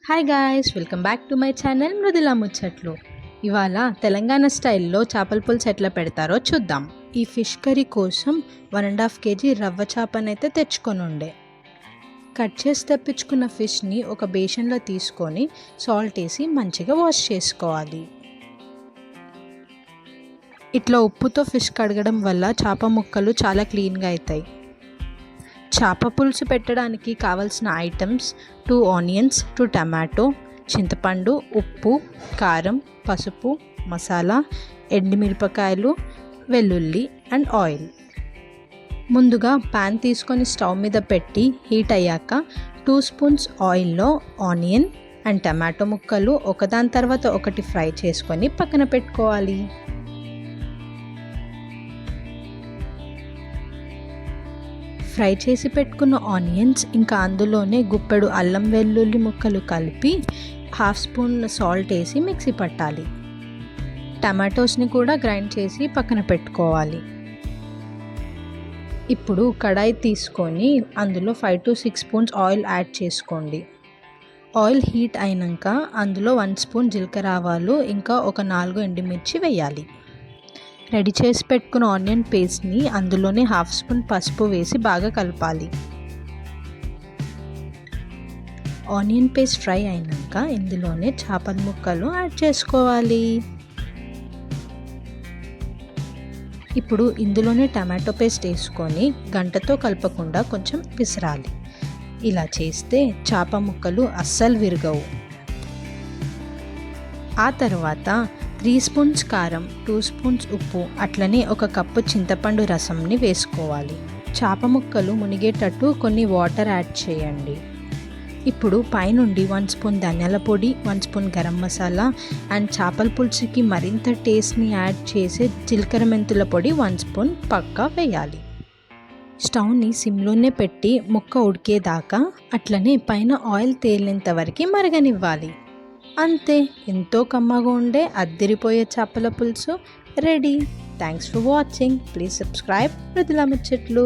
Hi guys, welcome back to my channel Mridula Muchatlu. ఇవాళ తెలంగాణ స్టైల్లో చేపల పులుసు ఎట్లా పెడతారో చూద్దాం. ఈ ఫిష్ కర్రీ కోసం 1.5 kg రవ్వ చేపనైతే తెచ్చుకొని ఉండే. కట్ చేసి తెప్పించుకున్న ఫిష్ని ఒక బేషన్లో తీసుకొని సాల్ట్ వేసి మంచిగా వాష్ చేసుకోవాలి. ఇట్లా ఉప్పుతో ఫిష్ కడగడం వల్ల చేప ముక్కలు చాలా క్లీన్గా అవుతాయి. చేప పులుసు పెట్టడానికి కావాల్సిన ఐటమ్స్ 2 ఆనియన్స్, 2 టమాటో, చింతపండు, ఉప్పు, కారం, పసుపు, మసాలా, ఎండుమిరపకాయలు, వెల్లుల్లి అండ్ ఆయిల్. ముందుగా ప్యాన్ తీసుకొని స్టవ్ మీద పెట్టి హీట్ అయ్యాక 2 స్పూన్స్ ఆయిల్లో ఆనియన్ అండ్ టమాటో ముక్కలు ఒకదాని తర్వాత ఒకటి ఫ్రై చేసుకొని పక్కన పెట్టుకోవాలి. ఫ్రై చేసి పెట్టుకున్న ఆనియన్స్ ఇంకా అందులోనే గుప్పెడు అల్లం వెల్లుల్లి ముక్కలు కలిపి 1/2 స్పూన్ సాల్ట్ వేసి మిక్సీ పట్టాలి. టమాటోస్ని కూడా గ్రైండ్ చేసి పక్కన పెట్టుకోవాలి. ఇప్పుడు కడాయి తీసుకొని అందులో 5 to 6 స్పూన్స్ ఆయిల్ యాడ్ చేసుకోండి. ఆయిల్ హీట్ అయినాక అందులో 1 స్పూన్ జీలకర్ర ఆవాలు ఇంకా ఒక 4 ఎండుమిర్చి వేయాలి. రెడీ చేసి పెట్టుకున్న ఆనియన్ పేస్ట్ని అందులోనే 1/2 స్పూన్ పసుపు వేసి బాగా కలపాలి. ఆనియన్ పేస్ట్ ఫ్రై అయినాక ఇందులోనే చేపల ముక్కలు యాడ్ చేసుకోవాలి. ఇప్పుడు ఇందులోనే టమాటో పేస్ట్ వేసుకొని గంటతో కలపకుండా కొంచెం విసరాలి. ఇలా చేస్తే చేప ముక్కలు అస్సలు విరగవు. ఆ తర్వాత 3 స్పూన్స్ కారం, 2 స్పూన్స్ ఉప్పు, అట్లనే 1 కప్పు చింతపండు రసంని వేసుకోవాలి. చేప ముక్కలు మునిగేటట్టు కొన్ని వాటర్ యాడ్ చేయండి. ఇప్పుడు పైనుండి 1 స్పూన్ ధనియాల పొడి, 1 స్పూన్ గరం మసాలా అండ్ చేపల పులుసుకి మరింత టేస్ట్ని యాడ్ చేసే జీలకర్ర మెంతుల పొడి 1 స్పూన్ పక్కా వేయాలి. స్టవ్ని సిమ్లోనే పెట్టి ముక్క ఉడికేదాకా అట్లనే పైన ఆయిల్ తేలేంత వరకు మరగనివ్వాలి. అంతే, ఎంతో కమ్మగా ఉండే అద్దిరిపోయే చేపల పులుసు ready. Thanks for watching. Please subscribe Mridula ముచ్చట్లు.